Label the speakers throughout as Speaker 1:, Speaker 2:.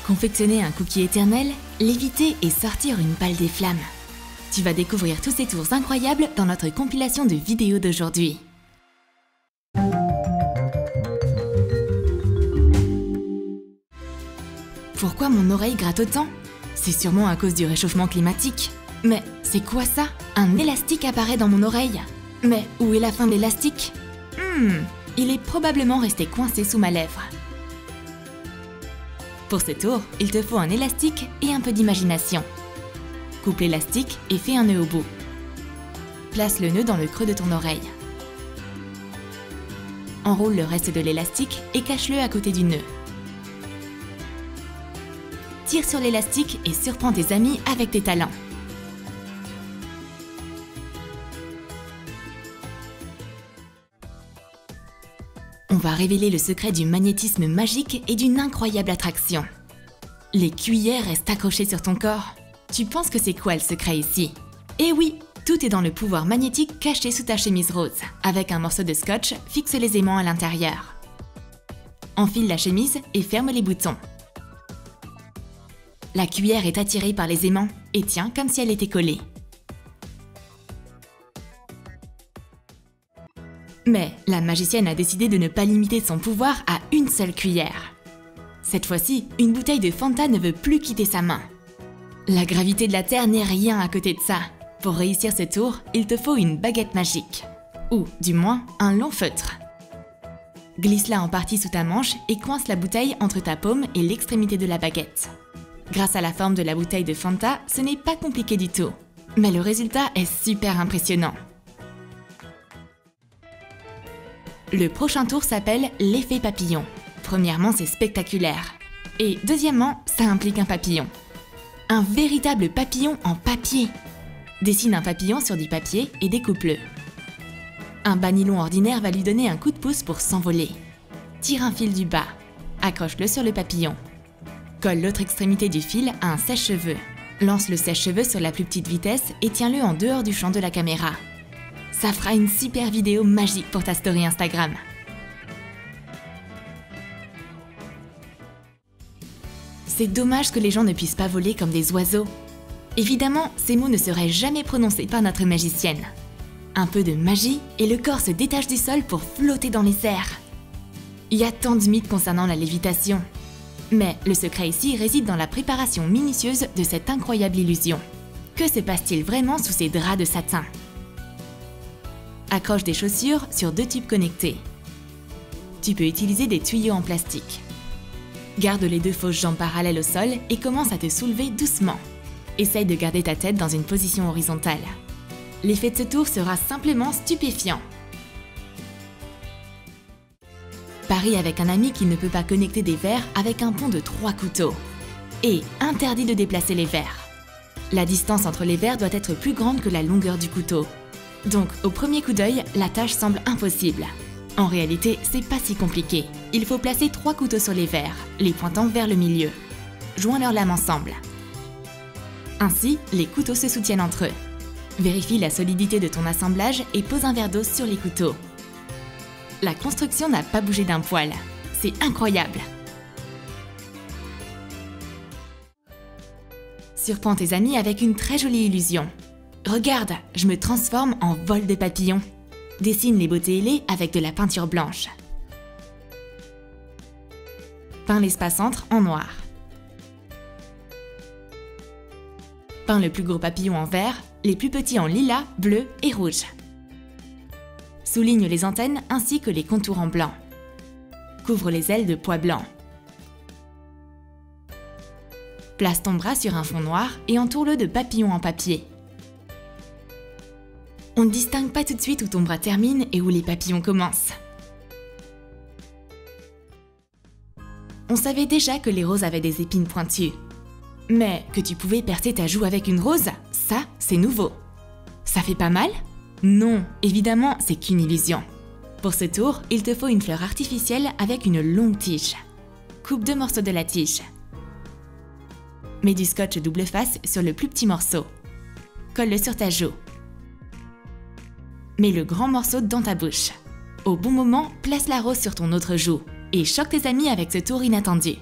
Speaker 1: Confectionner un cookie éternel, léviter et sortir une balle des flammes. Tu vas découvrir tous ces tours incroyables dans notre compilation de vidéos d'aujourd'hui. Pourquoi mon oreille gratte autant? C'est sûrement à cause du réchauffement climatique. Mais c'est quoi ça? Un élastique apparaît dans mon oreille. Mais où est la fin de l'élastique? Il est probablement resté coincé sous ma lèvre. Pour ce tour, il te faut un élastique et un peu d'imagination. Coupe l'élastique et fais un nœud au bout. Place le nœud dans le creux de ton oreille. Enroule le reste de l'élastique et cache-le à côté du nœud. Tire sur l'élastique et surprends tes amis avec tes talents. On va révéler le secret du magnétisme magique et d'une incroyable attraction. Les cuillères restent accrochées sur ton corps. Tu penses que c'est quoi le secret ici? Eh oui, tout est dans le pouvoir magnétique caché sous ta chemise rose. Avec un morceau de scotch, fixe les aimants à l'intérieur. Enfile la chemise et ferme les boutons. La cuillère est attirée par les aimants et tient comme si elle était collée. Mais la magicienne a décidé de ne pas limiter son pouvoir à une seule cuillère. Cette fois-ci, une bouteille de Fanta ne veut plus quitter sa main. La gravité de la Terre n'est rien à côté de ça. Pour réussir ce tour, il te faut une baguette magique. Ou, du moins, un long feutre. Glisse-la en partie sous ta manche et coince la bouteille entre ta paume et l'extrémité de la baguette. Grâce à la forme de la bouteille de Fanta, ce n'est pas compliqué du tout. Mais le résultat est super impressionnant. Le prochain tour s'appelle l'effet papillon. Premièrement, c'est spectaculaire. Et deuxièmement, ça implique un papillon. Un véritable papillon en papier. Dessine un papillon sur du papier et découpe-le. Un bas nylon ordinaire va lui donner un coup de pouce pour s'envoler. Tire un fil du bas. Accroche-le sur le papillon. Colle l'autre extrémité du fil à un sèche-cheveux. Lance le sèche-cheveux sur la plus petite vitesse et tiens-le en dehors du champ de la caméra. Ça fera une super vidéo magique pour ta story Instagram. C'est dommage que les gens ne puissent pas voler comme des oiseaux. Évidemment, ces mots ne seraient jamais prononcés par notre magicienne. Un peu de magie et le corps se détache du sol pour flotter dans les airs. Il y a tant de mythes concernant la lévitation. Mais le secret ici réside dans la préparation minutieuse de cette incroyable illusion. Que se passe-t-il vraiment sous ces draps de satin? Accroche des chaussures sur deux tubes connectés. Tu peux utiliser des tuyaux en plastique. Garde les deux fausses jambes parallèles au sol et commence à te soulever doucement. Essaye de garder ta tête dans une position horizontale. L'effet de ce tour sera simplement stupéfiant. Parie avec un ami qui ne peut pas connecter des verres avec un pont de 3 couteaux. Et interdit de déplacer les verres. La distance entre les verres doit être plus grande que la longueur du couteau. Donc, au premier coup d'œil, la tâche semble impossible. En réalité, c'est pas si compliqué. Il faut placer 3 couteaux sur les verres, les pointant vers le milieu. Joins leurs lames ensemble. Ainsi, les couteaux se soutiennent entre eux. Vérifie la solidité de ton assemblage et pose un verre d'eau sur les couteaux. La construction n'a pas bougé d'un poil. C'est incroyable! Surprends tes amis avec une très jolie illusion. Regarde, je me transforme en vol de papillon. Dessine les beautés ailées avec de la peinture blanche. Peins l'espace entre en noir. Peins le plus gros papillon en vert, les plus petits en lilas, bleu et rouge. Souligne les antennes ainsi que les contours en blanc. Couvre les ailes de pois blanc. Place ton bras sur un fond noir et entoure-le de papillons en papier. On ne distingue pas tout de suite où ton bras termine et où les papillons commencent. On savait déjà que les roses avaient des épines pointues. Mais que tu pouvais percer ta joue avec une rose, ça, c'est nouveau. Ça fait pas mal? Non, évidemment, c'est qu'une illusion. Pour ce tour, il te faut une fleur artificielle avec une longue tige. Coupe 2 morceaux de la tige. Mets du scotch double face sur le plus petit morceau. Colle-le sur ta joue. Mets le grand morceau dans ta bouche. Au bon moment, place la rose sur ton autre joue et choque tes amis avec ce tour inattendu.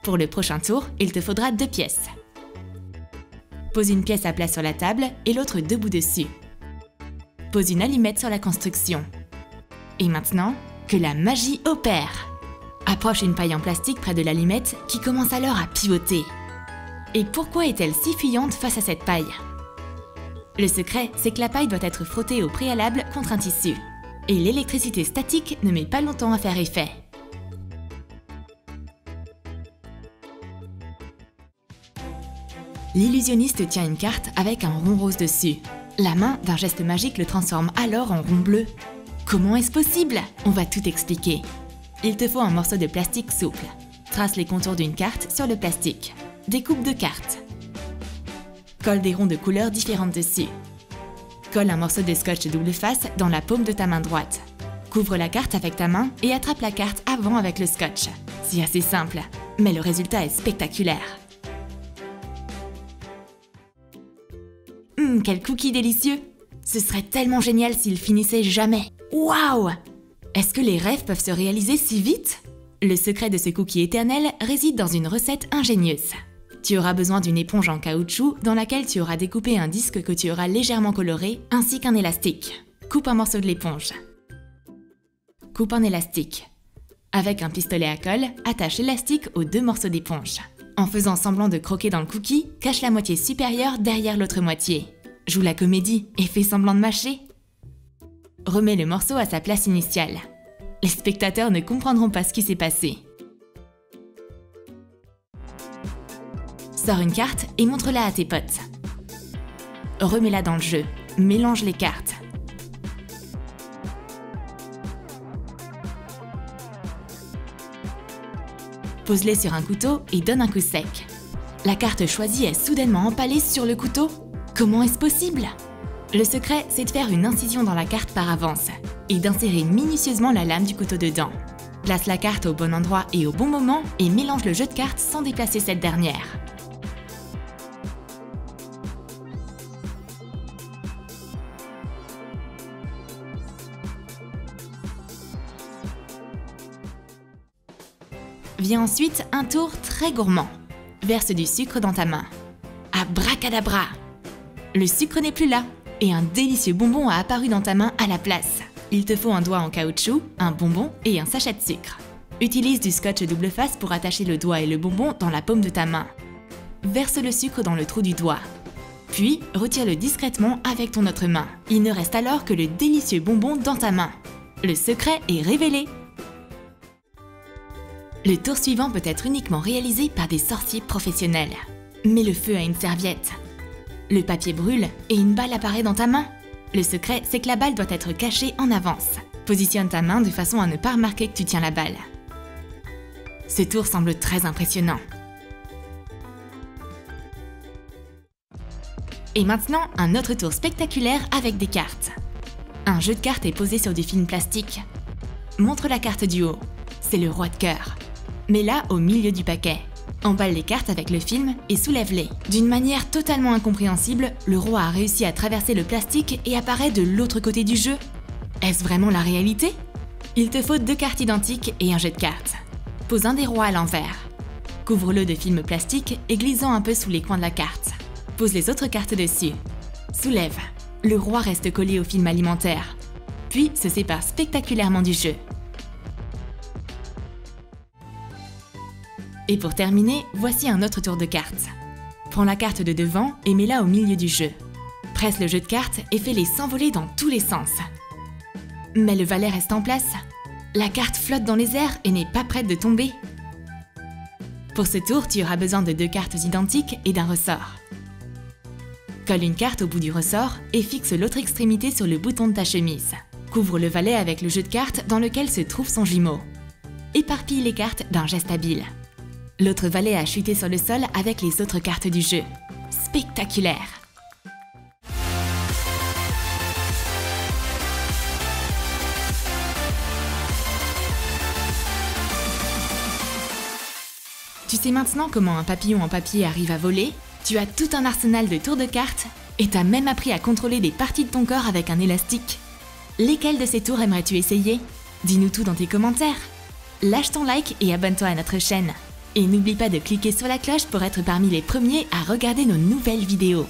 Speaker 1: Pour le prochain tour, il te faudra 2 pièces. Pose une pièce à plat sur la table et l'autre debout dessus. Pose une allumette sur la construction. Et maintenant, que la magie opère! Approche une paille en plastique près de l'allumette qui commence alors à pivoter. Et pourquoi est-elle si fuyante face à cette paille? Le secret, c'est que la paille doit être frottée au préalable contre un tissu. Et l'électricité statique ne met pas longtemps à faire effet. L'illusionniste tient une carte avec un rond rose dessus. La main, d'un geste magique, le transforme alors en rond bleu. Comment est-ce possible? On va tout expliquer. Il te faut un morceau de plastique souple. Trace les contours d'une carte sur le plastique. Découpe 2 cartes. Colle des ronds de couleurs différentes dessus. Colle un morceau de scotch double face dans la paume de ta main droite. Couvre la carte avec ta main et attrape la carte avant avec le scotch. C'est assez simple, mais le résultat est spectaculaire. Quel cookie délicieux! Ce serait tellement génial s'il finissait jamais. Waouh! Est-ce que les rêves peuvent se réaliser si vite? Le secret de ce cookie éternel réside dans une recette ingénieuse. Tu auras besoin d'une éponge en caoutchouc dans laquelle tu auras découpé un disque que tu auras légèrement coloré, ainsi qu'un élastique. Coupe un morceau de l'éponge. Coupe un élastique. Avec un pistolet à colle, attache l'élastique aux 2 morceaux d'éponge. En faisant semblant de croquer dans le cookie, cache la moitié supérieure derrière l'autre moitié. Joue la comédie et fais semblant de mâcher. Remets le morceau à sa place initiale. Les spectateurs ne comprendront pas ce qui s'est passé. Sors une carte et montre-la à tes potes. Remets-la dans le jeu. Mélange les cartes. Pose-les sur un couteau et donne un coup sec. La carte choisie est soudainement empalée sur le couteau. Comment est-ce possible? Le secret, c'est de faire une incision dans la carte par avance et d'insérer minutieusement la lame du couteau dedans. Place la carte au bon endroit et au bon moment et mélange le jeu de cartes sans déplacer cette dernière. Vient ensuite un tour très gourmand. Verse du sucre dans ta main. Abracadabra! Le sucre n'est plus là et un délicieux bonbon a apparu dans ta main à la place. Il te faut un doigt en caoutchouc, un bonbon et un sachet de sucre. Utilise du scotch double face pour attacher le doigt et le bonbon dans la paume de ta main. Verse le sucre dans le trou du doigt. Puis, retire-le discrètement avec ton autre main. Il ne reste alors que le délicieux bonbon dans ta main. Le secret est révélé! Le tour suivant peut être uniquement réalisé par des sorciers professionnels. Mets le feu à une serviette. Le papier brûle et une balle apparaît dans ta main. Le secret, c'est que la balle doit être cachée en avance. Positionne ta main de façon à ne pas remarquer que tu tiens la balle. Ce tour semble très impressionnant. Et maintenant, un autre tour spectaculaire avec des cartes. Un jeu de cartes est posé sur du film plastique. Montre la carte du haut. C'est le roi de cœur. Mets-la au milieu du paquet. Emballe les cartes avec le film et soulève-les. D'une manière totalement incompréhensible, le roi a réussi à traverser le plastique et apparaît de l'autre côté du jeu. Est-ce vraiment la réalité? Il te faut 2 cartes identiques et un jeu de cartes. Pose un des rois à l'envers. Couvre-le de film plastique et glisse-en un peu sous les coins de la carte. Pose les autres cartes dessus. Soulève. Le roi reste collé au film alimentaire. Puis se sépare spectaculairement du jeu. Et pour terminer, voici un autre tour de cartes. Prends la carte de devant et mets-la au milieu du jeu. Presse le jeu de cartes et fais-les s'envoler dans tous les sens. Mais le valet reste en place. La carte flotte dans les airs et n'est pas prête de tomber. Pour ce tour, tu auras besoin de 2 cartes identiques et d'un ressort. Colle une carte au bout du ressort et fixe l'autre extrémité sur le bouton de ta chemise. Couvre le valet avec le jeu de cartes dans lequel se trouve son jumeau. Éparpille les cartes d'un geste habile. L'autre valet a chuté sur le sol avec les autres cartes du jeu. Spectaculaire! Tu sais maintenant comment un papillon en papier arrive à voler? Tu as tout un arsenal de tours de cartes et t'as même appris à contrôler des parties de ton corps avec un élastique. Lesquels de ces tours aimerais-tu essayer? Dis-nous tout dans tes commentaires. Lâche ton like et abonne-toi à notre chaîne. Et n'oublie pas de cliquer sur la cloche pour être parmi les premiers à regarder nos nouvelles vidéos.